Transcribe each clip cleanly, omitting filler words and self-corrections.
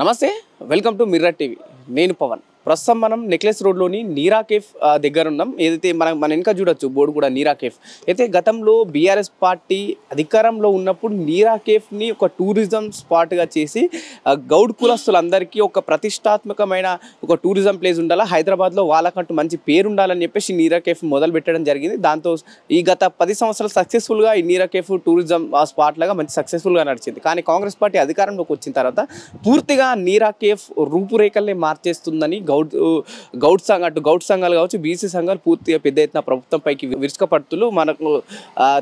నమస్తే, welcome to mirror TV. నేను పవన్. ప్రస్తుతం మనం నెక్లెస్ రోడ్లోని నీరా కేఫ్ దగ్గర ఉన్నాం. ఏదైతే మన వెనక చూడొచ్చు బోర్డు కూడా నీరా కేఫ్. అయితే గతంలో బీఆర్ఎస్ పార్టీ అధికారంలో ఉన్నప్పుడు నీరా కేఫ్ని ఒక టూరిజం స్పాట్గా చేసి గౌడ్ కులస్తులందరికీ ఒక ప్రతిష్టాత్మకమైన ఒక టూరిజం ప్లేస్ ఉండాలి, హైదరాబాద్లో వాళ్ళకంటూ మంచి పేరు ఉండాలని చెప్పేసి నీరా కేఫ్ మొదలు పెట్టడం జరిగింది. దాంతో ఈ గత 10 సంవత్సరాలు సక్సెస్ఫుల్గా ఈ నీరా కేఫ్ టూరిజం స్పాట్ లాగా మంచి సక్సెస్ఫుల్గా నడిచింది. కానీ కాంగ్రెస్ పార్టీ అధికారంలోకి వచ్చిన తర్వాత పూర్తిగా నీరా కేఫ్ రూపురేఖల్ని మార్చేస్తుందని గౌడ్ సంఘాలు కావచ్చు, బీసీ సంఘాలు పూర్తిగా పెద్ద ఎత్తున ప్రభుత్వం పైకి విరుచుకపడుతులు మనకు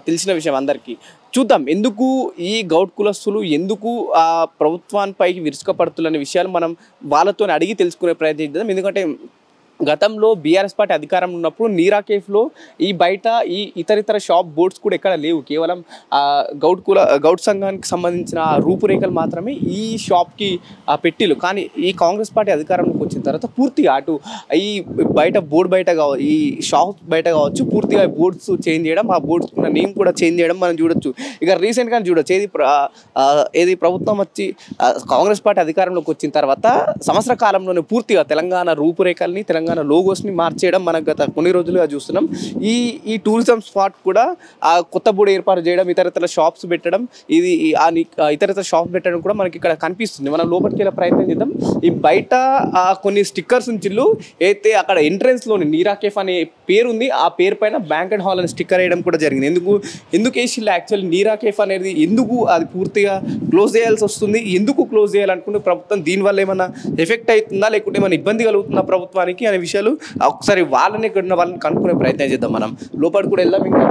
తెలిసిన విషయం అందరికీ. చూద్దాం ఎందుకు ఈ గౌడ్ కులస్తులు ఎందుకు ప్రభుత్వానిపైకి విరుచుకపడుతులనే విషయాలు మనం వాళ్ళతో అడిగి తెలుసుకునే ప్రయత్నం చేద్దాం. ఎందుకంటే గతంలో బీఆర్ఎస్ పార్టీ అధికారం ఉన్నప్పుడు నీరా కేఫ్లో ఈ బయట ఈ ఇతర షాప్ బోర్డ్స్ కూడా ఎక్కడ లేవు. కేవలం గౌడ్ సంఘానికి సంబంధించిన రూపురేఖలు మాత్రమే ఈ షాప్కి పెట్టిలు. కానీ ఈ కాంగ్రెస్ పార్టీ అధికారంలోకి వచ్చిన తర్వాత పూర్తిగా అటు ఈ బయట ఈ షాప్ బయట కావచ్చు పూర్తిగా బోర్డ్స్ చేంజ్ చేయడం, ఆ బోర్డ్స్ నేమ్ కూడా చేంజ్ చేయడం మనం చూడొచ్చు. ఇక రీసెంట్గా చూడొచ్చు ఏది ప్రభుత్వం వచ్చి కాంగ్రెస్ పార్టీ అధికారంలోకి వచ్చిన తర్వాత సంవత్సర కాలంలోనే పూర్తిగా తెలంగాణ రూపురేఖల్ని తెలంగాణ లోగోస్ని మార్చేయడం మనం గత కొన్ని రోజులుగా చూస్తున్నాం. ఈ టూరిజం స్పాట్ కూడా కొత్త బోర్డు ఏర్పాటు చేయడం, ఇతర షాప్స్ పెట్టడం, ఇది ఇతర షాప్స్ పెట్టడం కూడా మనకి ఇక్కడ కనిపిస్తుంది. మనం లోపలికి వెళ్ళే ప్రయత్నం చేద్దాం. ఈ బయట కొన్ని స్టిక్కర్స్ ఉంచిళ్ళు. అయితే అక్కడ ఎంట్రెన్స్లోని నీరా కేఫ్ అనే పేరు ఉంది, ఆ పేరు పైన బ్యాంకెట్ హాల్ అని స్టిక్కర్ వేయడం కూడా జరిగింది. ఎందుకు వేసిళ్ళు యాక్చువల్లీ నీరా కేఫ్ అనేది ఎందుకు అది పూర్తిగా క్లోజ్ చేయాల్సి వస్తుంది, ఎందుకు క్లోజ్ చేయాలనుకుంటే ప్రభుత్వం దీనివల్ల ఏమైనా ఎఫెక్ట్ అవుతుందా లేకుంటే ఏమైనా ఇబ్బంది కలుగుతుందా ప్రభుత్వానికి అనే విషయాలు ఒకసారి వాళ్ళని కనుక్కునే ప్రయత్నం చేద్దాం. మనం లోపల కూడా వెళ్దాం. ఇంకా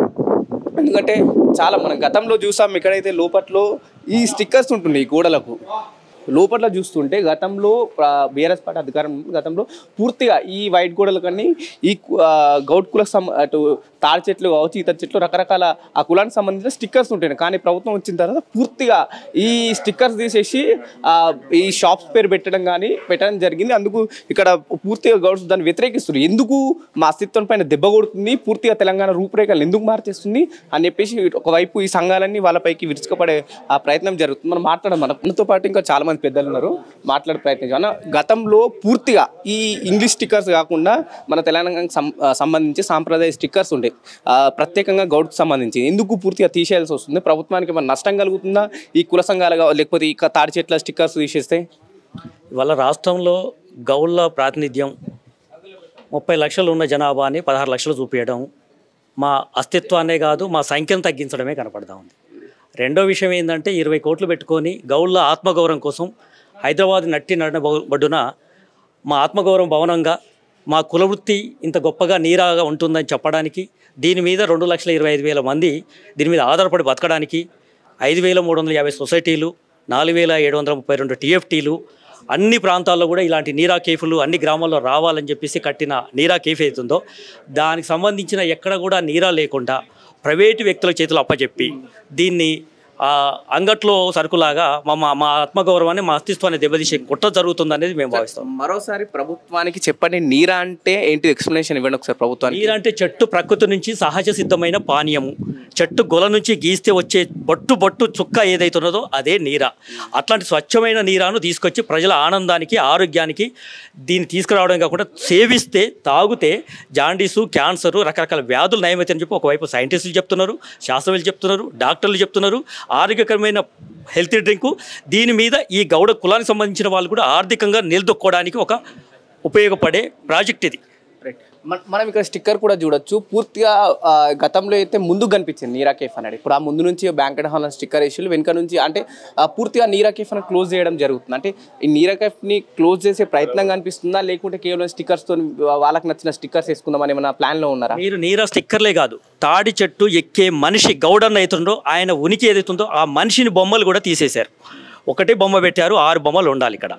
ఎందుకంటే చాలా మనం గతంలో చూసాం ఇక్కడైతే లోపట్లో ఈ స్టిక్కర్స్ ఉంటున్నాయి గోడలకు. లోపల చూస్తుంటే గతంలో బీఆర్ఎస్ పార్టీ అధికారం గతంలో పూర్తిగా ఈ వైట్ గోడలు కానీ ఈ గౌడ్ కులకు అటు తాడి చెట్లు కావచ్చు, ఇతర చెట్లు రకరకాల ఆ కులానికి సంబంధించిన స్టిక్కర్స్ ఉంటాయి. కానీ ప్రభుత్వం వచ్చిన తర్వాత పూర్తిగా ఈ స్టిక్కర్స్ తీసేసి ఈ షాప్స్ పేరు పెట్టడం జరిగింది. అందుకు ఇక్కడ పూర్తిగా గౌడ్స్ దాన్ని వ్యతిరేకిస్తుంది. ఎందుకు మా అస్తిత్వం పైన దెబ్బ కొడుతుంది, పూర్తిగా తెలంగాణ రూపురేఖలు ఎందుకు మార్చేస్తుంది అని చెప్పేసి ఒకవైపు ఈ సంఘాలన్నీ వాళ్ళపైకి విరుచుకపడే ఆ ప్రయత్నం జరుగుతుంది. మనం మనతో పాటు ఇంకా చాలా పెద్దలు ఉన్నారు, మాట్లాడే ప్రయత్నం. గతంలో పూర్తిగా ఈ ఇంగ్లీష్ స్టిక్కర్స్ కాకుండా మన తెలంగాణకు సంబంధించి సాంప్రదాయ స్టిక్కర్స్ ఉంటాయి ప్రత్యేకంగా గౌడ్కి సంబంధించి. ఎందుకు పూర్తిగా తీసేయాల్సి వస్తుంది, ప్రభుత్వానికి మన నష్టం కలుగుతుందా ఈ కుల సంఘాలుగా లేకపోతే ఈ తాడి చెట్ల స్టిక్కర్స్ తీసేస్తే? ఇవాళ రాష్ట్రంలో గౌళ్ళ ప్రాతినిధ్యం 30 లక్షలు ఉన్న జనాభాని 16 లక్షలు చూపించడం మా అస్తిత్వాన్నే కాదు మా సంఖ్యను తగ్గించడమే కనపడతా ఉంది. రెండో విషయం ఏంటంటే 20 కోట్లు పెట్టుకొని గౌళ్ళ ఆత్మగౌరవం కోసం హైదరాబాద్ నడబడున మా ఆత్మగౌరవం భవనంగా మా కులవృత్తి ఇంత గొప్పగా నీరాగా ఉంటుందని చెప్పడానికి, దీని మీద 2,25,000 మంది దీని మీద ఆధారపడి బతకడానికి 5,350 సొసైటీలు, 4,732 టీఎఫ్టీలు, అన్ని ప్రాంతాల్లో కూడా ఇలాంటి నీరా కేఫ్లు అన్ని గ్రామాల్లో రావాలని చెప్పేసి కట్టిన నీరా కేఫ్ అవుతుందో దానికి సంబంధించిన ఎక్కడ కూడా నీరా లేకుండా ప్రైవేటు వ్యక్తుల చేతులు అప్పచెప్పి దీన్ని అంగట్లో సరుకులాగా మా ఆత్మగౌరవాన్ని మా అస్తిత్వాన్ని దెబ్బతీసే కుట్ర జరుగుతుంది అనేది మేము భావిస్తాం. మరోసారి ప్రభుత్వానికి చెప్పండి, నీరా అంటే ఏంటి ఎక్స్ప్లెనేషన్ ఇవ్వండి ఒకసారి ప్రభుత్వానికి. నీరా అంటే చెట్టు ప్రకృతి నుంచి సహజ సిద్ధమైన పానీయము. చెట్టు గొల నుంచి గీస్తే వచ్చే బొట్టు చుక్క ఏదైతున్నదో అదే నీరా. అట్లాంటి స్వచ్ఛమైన నీరాను తీసుకొచ్చి ప్రజల ఆనందానికి ఆరోగ్యానికి దీన్ని తీసుకురావడం కాకుండా సేవిస్తే తాగితే జాండీసు, క్యాన్సరు, రకరకాల వ్యాధులు నయమవుతాయని చెప్పి ఒకవైపు సైంటిస్టులు చెప్తున్నారు, శాస్త్రవేత్తలు చెప్తున్నారు, డాక్టర్లు చెప్తున్నారు. ఆరోగ్యకరమైన హెల్తీ డ్రింకు. దీని మీద ఈ గౌడ కులానికి సంబంధించిన వాళ్ళు కూడా ఆర్థికంగా నిలదొక్కోవడానికి ఒక ఉపయోగపడే ప్రాజెక్ట్ ఇది. మనం ఇక్కడ స్టిక్కర్ కూడా చూడొచ్చు. పూర్తిగా గతంలో అయితే ముందు కనిపించింది నీరా కేఫ్ అనేది. ఇప్పుడు ఆ ముందు నుంచి బ్యాంకెట్ హాల్ స్టిక్కర్ వేసి వెనుక నుంచి అంటే పూర్తిగా నీరా కేఫ్ అని క్లోజ్ చేయడం జరుగుతుంది. అంటే ఈ నీరా కేఫ్ని క్లోజ్ చేసే ప్రయత్నం కనిపిస్తుందా లేకుంటే కేవలం స్టిక్కర్స్తో వాళ్ళకి నచ్చిన స్టిక్కర్స్ వేసుకుందామని ఏమైనా ప్లాన్లో ఉన్నారా? మీరు నీరా స్టిక్కర్లే కాదు, తాడి చెట్టు ఎక్కే మనిషి గౌడన్న అవుతుండో ఆయన ఉనికి ఏదైతుందో ఆ మనిషిని బొమ్మలు కూడా తీసేశారు. ఒకటే బొమ్మ పెట్టారు, 6 బొమ్మలు ఉండాలి ఇక్కడ.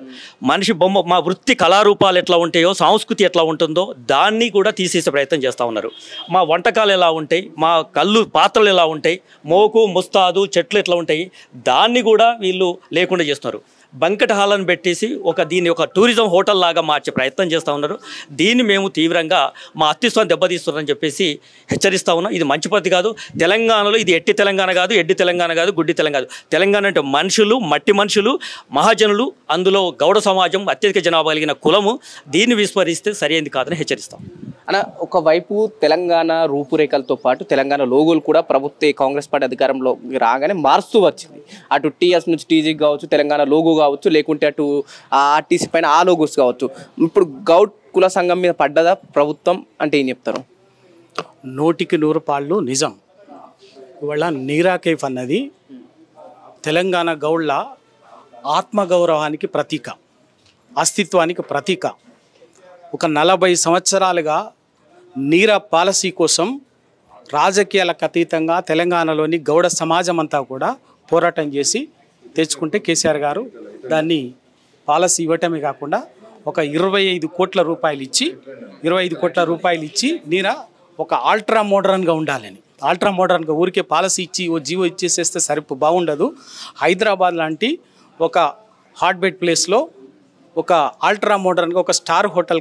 మనిషి బొమ్మ మా వృత్తి కళారూపాలు ఎట్లా ఉంటాయో, సంస్కృతి ఎట్లా ఉంటుందో దాన్ని కూడా తీసేసే ప్రయత్నం చేస్తూ ఉన్నారు. మా వంటకాలు ఎలా ఉంటాయి, మా కళ్ళు పాత్రలు ఎలా ఉంటాయి, మోకు ముస్తాదు చెట్లు ఎట్లా ఉంటాయి దాన్ని కూడా వీళ్ళు లేకుండా చేస్తున్నారు. బంకెట్ హాల్ని పెట్టేసి దీన్ని ఒక టూరిజం హోటల్ లాగా మార్చే ప్రయత్నం చేస్తూ ఉన్నారు. దీన్ని మేము తీవ్రంగా మా అస్తిత్వాన్ని దెబ్బతీస్తున్నారని చెప్పేసి హెచ్చరిస్తూ ఉన్నాం. ఇది మంచి పద్ధతి కాదు. తెలంగాణలో ఇది ఎట్టి తెలంగాణ కాదు, ఎడ్డి తెలంగాణ కాదు, గుడ్డి తెలంగాణ. తెలంగాణ అంటే మనుషులు, మట్టి మనుషులు, మహాజనులు, అందులో గౌడ సమాజం అత్యధిక జనాభా కలిగిన కులము. దీన్ని విస్మరిస్తే సరైనది కాదని హెచ్చరిస్తాం. అన్న, ఒకవైపు తెలంగాణ రూపురేఖలతో పాటు తెలంగాణ లోగోలు కూడా ప్రభుత్వ కాంగ్రెస్ పార్టీ అధికారంలో రాగానే మారుస్తూ వచ్చింది. అటు టీఎస్ నుంచి టీజీ కావచ్చు, తెలంగాణ లోగో కావచ్చు, లేకుంటే అటు ఆర్టీసీ పైన ఆ లోగోస్ కావచ్చు. ఇప్పుడు గౌడ్ కుల సంఘం మీద పడ్డదా ప్రభుత్వం అంటే ఏం చెప్తారు? 100% నిజం. ఇవాళ నీరా కేఫ్ అన్నది తెలంగాణ గౌడ్ల ఆత్మగౌరవానికి ప్రతీక, అస్తిత్వానికి ప్రతీక. ఒక 40 సంవత్సరాలుగా నీరా పాలసీ కోసం రాజకీయాలకు అతీతంగా తెలంగాణలోని గౌడ సమాజం అంతా కూడా పోరాటం చేసి తెచ్చుకుంటే కేసీఆర్ గారు దాన్ని పాలసీ ఇవ్వటమే కాకుండా ఒక 25 కోట్ల రూపాయలు ఇచ్చి నీరా ఒక అల్ట్రా మోడర్న్గా ఉండాలని, అల్ట్రా మోడర్న్గా ఊరికే పాలసీ ఇచ్చి ఓ జీవో ఇచ్చేసేస్తే బాగుండదు. హైదరాబాద్ లాంటి ఒక హాట్బెడ్ ప్లేస్లో ఒక అల్ట్రా మోడర్న్గా ఒక స్టార్ హోటల్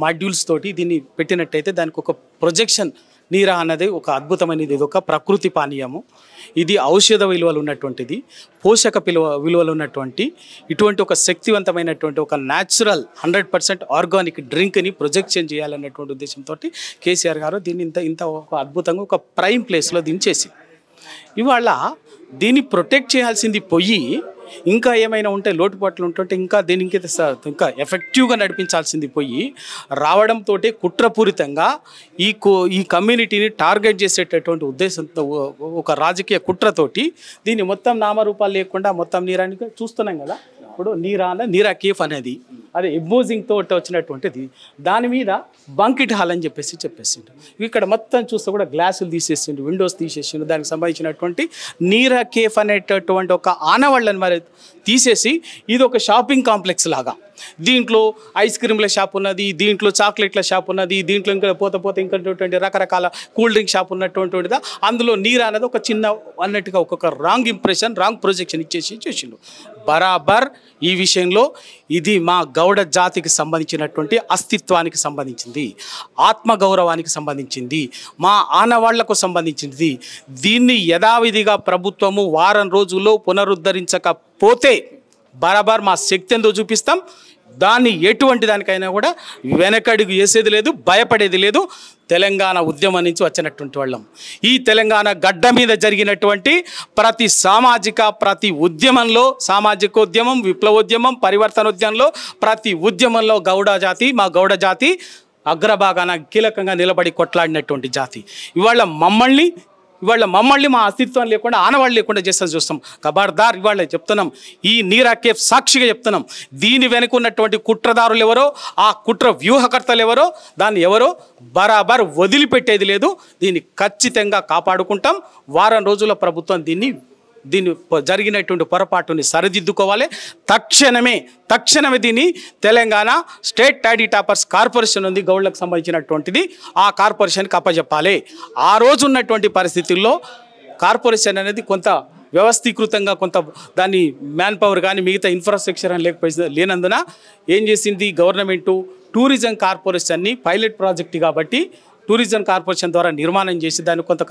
మాడ్యూల్స్ తోటి దీన్ని పెట్టినట్టయితే దానికి ఒక ప్రొజెక్షన్ నీరా అన్నది ఒక అద్భుతమైనది. ఇది ఒక ప్రకృతి పానీయము. ఇది ఔషధ విలువలు ఉన్నటువంటిది, పోషక విలువలు ఉన్నటువంటి ఇటువంటి ఒక శక్తివంతమైనటువంటి ఒక న్యాచురల్ 100% ఆర్గానిక్ డ్రింక్ని ప్రొజెక్షన్ చేయాలన్నటువంటి ఉద్దేశంతో కేసీఆర్ గారు దీన్ని ఇంత ఒక అద్భుతంగా ఒక ప్రైమ్ ప్లేస్లో దీన్ని చేసి ఇవాళ దీన్ని ప్రొటెక్ట్ చేయాల్సింది పోయి ఇంకా ఏమైనా ఉంటే లోటుపాట్లు ఉంటుంటే ఇంకా దీనికి ఇంకా ఎఫెక్టివ్గా నడిపించాల్సింది పోయి రావడంతో కుట్రపూరితంగా ఈ కమ్యూనిటీని టార్గెట్ చేసేటటువంటి ఉద్దేశంతో ఒక రాజకీయ కుట్రతోటి దీన్ని మొత్తం నామరూపాలు లేకుండా మొత్తం నీరానికి చూస్తున్నాం కదా. ఇప్పుడు నీరా కేఫ్ అనేది అది ఎబోజింగ్తో వచ్చినటువంటిది. దాని మీద బంకెట్ హాల్ అని చెప్పేసిండు. ఇక్కడ మొత్తం చూస్తే కూడా గ్లాసులు తీసేసిండు, విండోస్ తీసేసిండు. దానికి సంబంధించినటువంటి నీరా కేఫ్ అనేటటువంటి ఒక ఆనవాళ్ళని మరి తీసేసి ఇది ఒక షాపింగ్ కాంప్లెక్స్ లాగా, దీంట్లో ఐస్ క్రీమ్ల షాప్ ఉన్నది, దీంట్లో చాక్లెట్ల షాప్ ఉన్నది, దీంట్లో ఇంకా పోతే ఇంకొటువంటి రకరకాల కూల్ డ్రింక్ షాప్ ఉన్నటువంటిదా, అందులో నీరా అనేది ఒక చిన్న అన్నట్టుగా ఒక్కొక్క రాంగ్ ఇంప్రెషన్, రాంగ్ ప్రొజెక్షన్ చేసిండు. బరాబర్ ఈ విషయంలో ఇది మా గౌడ జాతికి సంబంధించినటువంటి అస్తిత్వానికి సంబంధించింది, ఆత్మగౌరవానికి సంబంధించింది, మా ఆనవాళ్లకు సంబంధించింది. దీన్ని యథావిధిగా ప్రభుత్వము వారం రోజుల్లో పునరుద్ధరించకపోతే బరాబర్ మా శక్తి ఎంతో చూపిస్తాం. దాన్ని ఎటువంటి దానికైనా కూడా వెనకడుగు వేసేది లేదు, భయపడేది లేదు. తెలంగాణ ఉద్యమం నుంచి వచ్చినటువంటి వాళ్ళం. ఈ తెలంగాణ గడ్డ మీద జరిగినటువంటి ప్రతి ఉద్యమంలో, సామాజికోద్యమం, విప్లవోద్యమం, పరివర్తనోద్యమంలో, ప్రతి ఉద్యమంలో మా గౌడ జాతి అగ్రభాగాన కీలకంగా నిలబడి కొట్లాడినటువంటి జాతి. ఇవాళ మమ్మల్ని మా అస్తిత్వం లేకుండా, ఆనవాళ్ళు లేకుండా చేస్తాం చూస్తాం. ఖబర్దార్, ఇవాళ చెప్తున్నాం, ఈ నీరా కేఫ్ సాక్షిగా చెప్తున్నాం, దీని వెనుక ఉన్నటువంటి కుట్రదారులు ఎవరో, ఆ కుట్ర వ్యూహకర్తలు ఎవరో, దాన్ని ఎవరో బరాబర్ వదిలిపెట్టేది లేదు. దీన్ని ఖచ్చితంగా కాపాడుకుంటాం. వారం రోజుల ప్రభుత్వం దీన్ని జరిగినటువంటి పొరపాటుని సరిదిద్దుకోవాలి. తక్షణమే దీన్ని Telangana state tidy toppers corporation ఉంది, గౌడ్లకు సంబంధించినటువంటిది, ఆ కార్పొరేషన్కి అప్పచెప్పాలి. ఆ రోజు ఉన్నటువంటి పరిస్థితుల్లో కార్పొరేషన్ అనేది కొంత వ్యవస్థీకృతంగా కొంత దాన్ని మ్యాన్ పవర్ కానీ మిగతా ఇన్ఫ్రాస్ట్రక్చర్ అని లేనందున ఏం చేసింది గవర్నమెంటు, టూరిజం కార్పొరేషన్ని పైలట్ ప్రాజెక్ట్ కాబట్టి టూరిజం కార్పొరేషన్ ద్వారా నిర్మాణం చేసి దాన్ని కొంత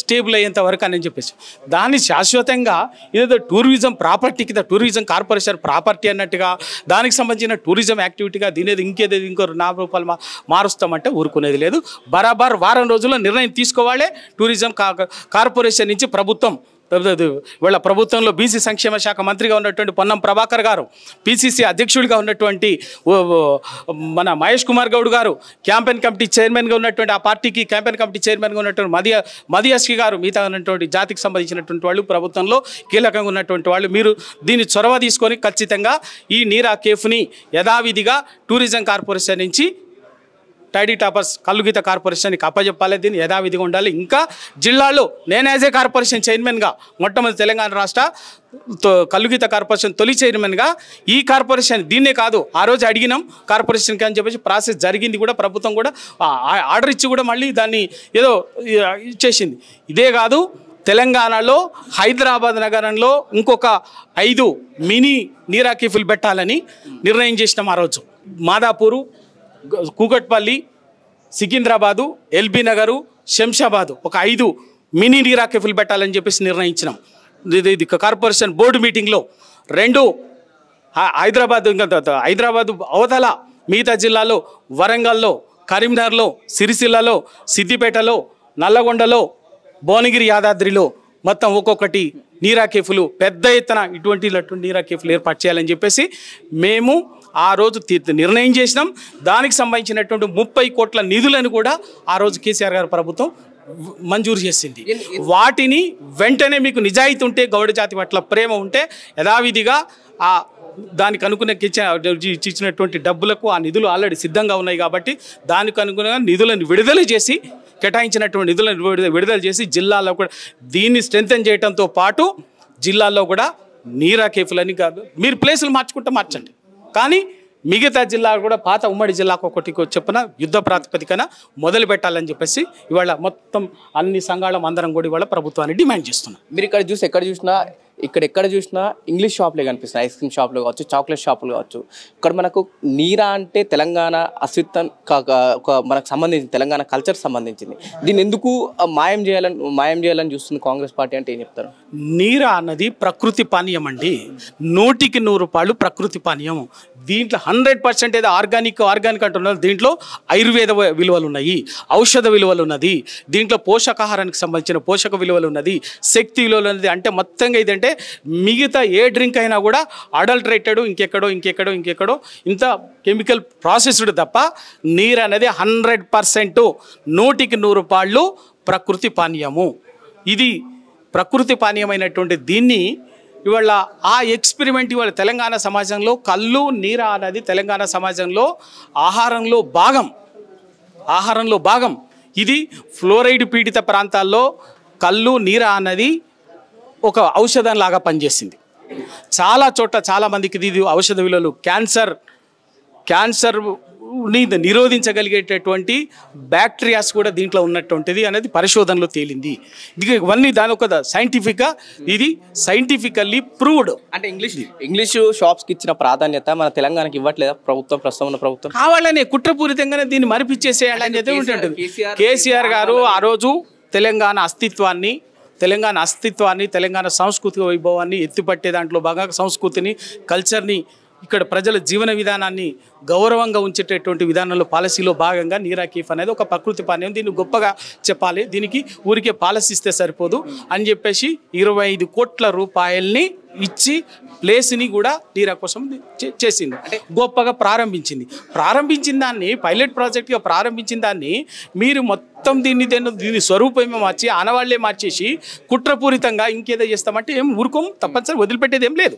స్టేబుల్ అయ్యేంత వరకు అని చెప్పేసి దాన్ని శాశ్వతంగా ఏదో టూరిజం ప్రాపర్టీ కింద, టూరిజం కార్పొరేషన్ ప్రాపర్టీ అన్నట్టుగా దానికి సంబంధించిన టూరిజం యాక్టివిటీగా దీనేది ఇంకో 4 రూపాయలు మారుస్తామంటే ఊరుకునేది లేదు. బరాబర్ వారం రోజుల్లో నిర్ణయం తీసుకోవాలి. టూరిజం కార్పొరేషన్ నుంచి వీళ్ళ ప్రభుత్వంలో బీసీ సంక్షేమ శాఖ మంత్రిగా ఉన్నటువంటి పొన్నం ప్రభాకర్ గారు, పిసిసి అధ్యక్షుడిగా ఉన్నటువంటి మన మహేష్ కుమార్ గౌడ్ గారు, క్యాంపెయిన్ కమిటీ చైర్మన్గా ఉన్నటువంటి ఆ పార్టీకి క్యాంపెయిన్ కమిటీ చైర్మన్గా ఉన్నటువంటి మదియాస్కి గారు, మిగతా ఉన్నటువంటి జాతికి సంబంధించినటువంటి వాళ్ళు, ప్రభుత్వంలో కీలకంగా ఉన్నటువంటి వాళ్ళు, మీరు దీన్ని చొరవ తీసుకొని ఖచ్చితంగా ఈ నీరా కేఫ్ని యథావిధిగా టూరిజం కార్పొరేషన్ నుంచి టైడీ టాపర్స్ కల్లుగీత కార్పొరేషన్కి అప్పచెప్పాలి. దీన్ని యథావిధిగా ఉండాలి. ఇంకా జిల్లాలో నేను యాజ్ ఏ కార్పొరేషన్ చైర్మన్గా మొట్టమొదటి తెలంగాణ రాష్ట్ర కల్లుగీత కార్పొరేషన్ తొలి చైర్మన్గా ఈ కార్పొరేషన్ దీన్నే కాదు, ఆ రోజు అడిగినాం కార్పొరేషన్కి అని చెప్పేసి ప్రాసెస్ జరిగింది కూడా, ప్రభుత్వం కూడా ఆర్డర్ ఇచ్చి కూడా మళ్ళీ దాన్ని ఏదో ఇచ్చేసింది. ఇదే కాదు, తెలంగాణలో హైదరాబాద్ నగరంలో ఇంకొక 5 మినీ నీరా కేఫ్లు పెట్టాలని నిర్ణయం చేసినాం ఆ రోజు. మాదాపూరు, కూకట్పల్లి, సికింద్రాబాదు, ఎల్బీ నగరు, శంషాబాదు ఒక 5 మినీ నీరా కేఫ్లు పెట్టాలని చెప్పేసి నిర్ణయించినాం. ఇది కార్పొరేషన్ బోర్డు మీటింగ్లో. 2 హైదరాబాదు అవతల మిగతా జిల్లాలో వరంగల్లో, కరీంనగర్లో, సిరిసిల్లలో, సిద్దిపేటలో, నల్లగొండలో, భువనగిరి, యాదాద్రిలో మొత్తం ఒక్కొక్కటి నీరా కేఫ్లు పెద్ద ఎత్తున ఇటువంటి నీరా కేఫ్లు ఏర్పాటు చేయాలని చెప్పేసి మేము ఆ రోజు నిర్ణయం చేసినాం. దానికి సంబంధించినటువంటి 30 కోట్ల నిధులను కూడా ఆ రోజు కేసీఆర్ గారి ప్రభుత్వం మంజూరు చేసింది. వాటిని వెంటనే మీకు నిజాయితీ ఉంటే, గౌడ జాతి పట్ల ప్రేమ ఉంటే యథావిధిగా ఆ దానికి అనుకున్న ఇచ్చినటువంటి డబ్బులకు ఆ నిధులు ఆల్రెడీ సిద్ధంగా ఉన్నాయి కాబట్టి దానికి అనుగుణంగా నిధులను విడుదల చేసి, కేటాయించినటువంటి నిధులను విడుదల చేసి జిల్లాలో కూడా దీన్ని స్ట్రెంథెన్ చేయడంతో పాటు జిల్లాల్లో కూడా నీరా కేఫ్లని కాదు, మీరు ప్లేసులు మార్చుకుంటే మార్చండి, కానీ మిగతా జిల్లాలు కూడా పాత ఉమ్మడి జిల్లాకు ఒకటి చెప్పిన యుద్ధ ప్రాతిపదికన మొదలు పెట్టాలని చెప్పేసి ఇవాళ మొత్తం అన్ని సంఘాలం అందరం కూడా ఇవాళ ప్రభుత్వాన్ని డిమాండ్ చేస్తున్నాం. మీరు ఎక్కడ చూసినా ఇంగ్లీష్ షాప్లే కనిపిస్తున్నాయి. ఐస్ క్రీమ్ షాపులు కావచ్చు, చాక్లెట్ షాపులు కావచ్చు. ఇక్కడ మనకు నీరా అంటే తెలంగాణ అస్తిత్వం మనకు సంబంధించింది, తెలంగాణ కల్చర్ సంబంధించింది. దీన్ని ఎందుకు మాయం చేయాలని చూస్తుంది కాంగ్రెస్ పార్టీ అంటే ఏం చెప్తారు? నీరా అన్నది ప్రకృతి పానీయం అండి. 100కి 100 రూపాయలు ప్రకృతి పానీయం. దీంట్లో 100% ఏదో ఆర్గానిక్ అంటున్నారు. దీంట్లో ఆయుర్వేద విలువలు ఉన్నాయి, ఔషధ విలువలు ఉన్నది, దీంట్లో పోషకాహారానికి సంబంధించిన పోషక విలువలు ఉన్నది, శక్తి విలువలు ఉన్నది. అంటే మొత్తంగా ఇదంటే మిగతా ఏ డ్రింక్ అయినా కూడా అడల్టరేటెడ్ ఇంకెక్కడో ఇంత కెమికల్ ప్రాసెస్డ్ తప్ప నీరు అనేది 100% 100కి 100 రూపాయలు ప్రకృతి పానీయము. ఇది ప్రకృతి పానీయమైనటువంటి దీన్ని ఇవాళ ఆ ఎక్స్పెరిమెంట్ ఇవాళ తెలంగాణ సమాజంలో కళ్ళు నీరా అనేది తెలంగాణ సమాజంలో ఆహారంలో భాగం. ఇది ఫ్లోరైడ్ పీడిత ప్రాంతాల్లో కళ్ళు నీరా అన్నది ఒక ఔషధం లాగా పనిచేసింది. చాలా చోట్ల చాలామందికి ఇది ఔషధ విలువలు, క్యాన్సర్ని నిరోధించగలిగేటటువంటి బ్యాక్టీరియాస్ కూడా దీంట్లో ఉన్నటువంటిది అనేది పరిశోధనలో తేలింది. ఇవన్నీ దాని ఒక సైంటిఫికల్లీ ప్రూవ్డ్. అంటే ఇంగ్లీష్ షాప్స్కి ఇచ్చిన ప్రాధాన్యత మన తెలంగాణకి ఇవ్వట్లేదా ప్రస్తుతం ప్రభుత్వం? కావాలనే కుట్రపూరితంగానే దీన్ని మరిపించేసేయాలని చెప్పి ఉంటుంది. కేసీఆర్ గారు ఆ రోజు తెలంగాణ అస్తిత్వాన్ని, తెలంగాణ సాంస్కృతిక వైభవాన్ని ఎత్తిపట్టే దాంట్లో భాగంగా సంస్కృతిని, కల్చర్ని, ఇక్కడ ప్రజల జీవన విధానాన్ని గౌరవంగా ఉంచేటటువంటి విధానంలో పాలసీలో భాగంగా నీరా కేఫ్ అనేది ఒక ప్రకృతి పానీయం. దీన్ని గొప్పగా చెప్పాలి, దీనికి ఊరికే పాలసీ ఇస్తే సరిపోదు అని చెప్పేసి 25 కోట్ల రూపాయల్ని ఇచ్చి ప్లేస్ని కూడా నీరా కోసం చేసింది. అంటే గొప్పగా ప్రారంభించిన దాన్ని పైలట్ ప్రాజెక్ట్గా ప్రారంభించిన దాన్ని మీరు మొత్తం దీన్ని స్వరూపమే మార్చి ఆనవాళ్లే మార్చేసి కుట్రపూరితంగా ఇంకేదో చేస్తామంటే ఏం ఊరుకోం, తప్పనిసరి వదిలిపెట్టేది ఏం లేదు.